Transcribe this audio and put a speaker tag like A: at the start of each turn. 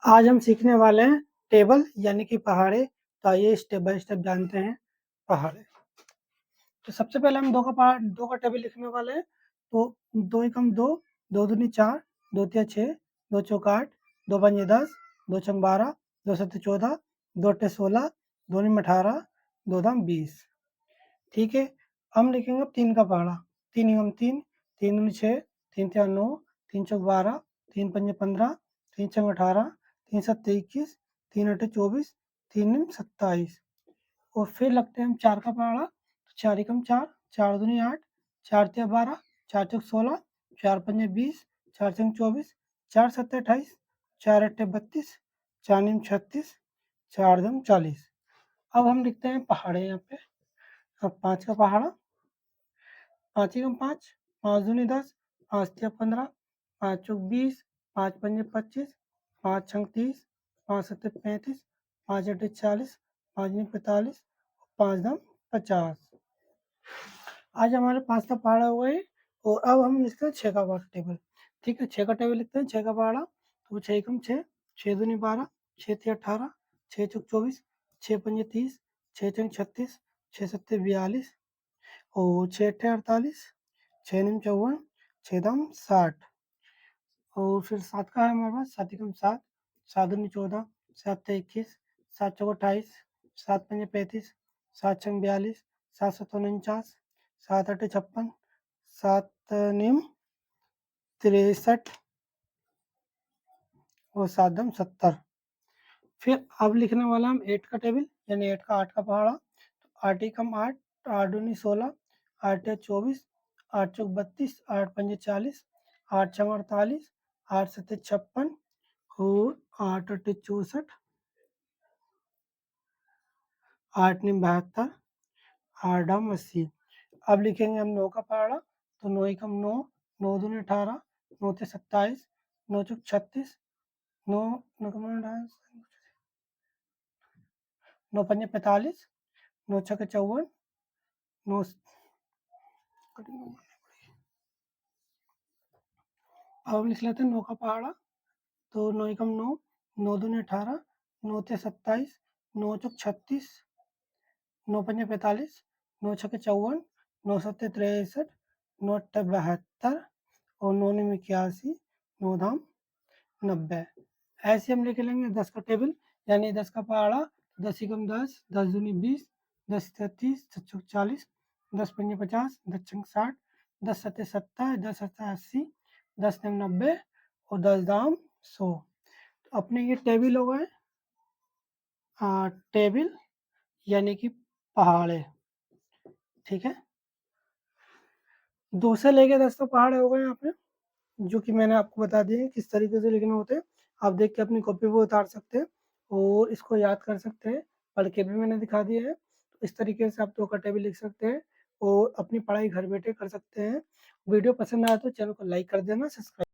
A: आज हम सीखने वाले हैं टेबल यानी कि पहाड़े। तो आइए स्टेप बाय स्टेप जानते हैं पहाड़े। तो सबसे पहले हम दो का टेबल लिखने वाले हैं। तो 2 एकम 2, 2 दूनी 4, 2 तिया 6, 2 चौक 8, 2 पंजे 10, 2 छंग 12, 2 सत्ते 14, 2 अट्ठे 16, 2 नीम 18, 2 दाम 20। ठीक है, हम लिखेंगे 3 का पहाड़ा। 3 एकम 3, 3 दूनी 6, 3 तिया 9, 3 चौक 12, 3 पंजे 15, 3 छंग 18, 3 सत्ते 21, 3 अट्ठे 24, 3 नीम 27। और फिर लगते हैं हम 4 का पहाड़ा। तो 4 एकम 4, 4 दूनी 8, 4 तिया 12, 4 चौक 16, 4 पंजे 20, 4 छंग 24, 4 सत्ते 28, 4 अट्ठे 32, 4 नीम 36, 4 दम 40। अब हम लिखते हैं पहाड़े यहाँ पे। अब 5 का पहाड़ा। 5 एकम 5, 5 दूनी 10, 5 तिया 15, 5 चौक 20, 5 पंजे 25, 5 छंग 30, 5 सत्ते 35, 5 अट्ठे 40, 5 नीम 45, 5 दम 50। आज हमारे 5 का पहाड़ा हुआ है। और अब हम लिखते हैं 6 का टेबल। ठीक है, 6 का टेबल लिखते हैं। 6 का पहाड़ा। तो 6 एकम 6, 6 दूनी 12, 6 तिया 18, 6 चौक 24, 6 पंजे 30, 6 छंग 36, 6 सत्ते 42, और 6 अट्ठे 48, 6 नीम 54, 6 दाम 60। और फिर 7 का है हमारे पास। 7 एकम 7, 7 दूनी 14, 7 तिया 21, 7 चौक 28, 7 पंजे 35, 7 छंग 42, 7 सत्ते 49, 7 अट्ठे 56, 7 नीम 63, और 7 दम 70। फिर अब लिखने वाला हम 8 का टेबल यानी 8 का 8 का पहाड़ा। तो 8 एकम 8, 8 दूनी 16, 8 तिया 24, 8 चौक 32, 8 पंजे 40, 8 छंग 48, 8 सत्ते 56, और 8 अट्ठे 64, 8 नीम 72, 8 डाम 80। अब लिखेंगे हम 9 का पहाड़ा। तो 9 एकम 9, 9 दूनी 18, 9 तिया 27, 9 चौक 36, 9 9 पंजे 45, 9 छक्के 54, 9। अब हम लिख लेते हैं 9 का पहाड़ा। तो 9 एकम 9, 9 दूनी 18, 9 तिया 27, 9 चौक 36, 9 पंजे 45, 9 छक्के 54, 9 सत्ते 63, 9 अट्ठे 72, और 9 नीम 81, 9 धाम 90। ऐसे हम लिख लेंगे 10 का टेबल यानी 10 का पहाड़ा। 10 एकम 10, 10 दूनी 20, 10 तिया 30, 10 चौक 40, 10 पंजे 50, 10 छंग 60, 10 सत्ते 70, 10 अट्ठे 80, 10 नीम 90, और 10 दाम 100। तो अपने ये टेबल हो गए। टेबल यानी कि पहाड़े। ठीक है, 2 से लेके 10 तो पहाड़े हो गए यहाँ पे, जो कि मैंने आपको बता दिए हैं किस तरीके से लिखने होते हैं। आप देख के अपनी कॉपी पे उतार सकते हैं और इसको याद कर सकते हैं। पढ़ के भी मैंने दिखा दिया है। तो इस तरीके से आप 2 कटे भी लिख सकते हैं और अपनी पढ़ाई घर बैठे कर सकते हैं। वीडियो पसंद आया तो चैनल को लाइक कर देना, सब्सक्राइब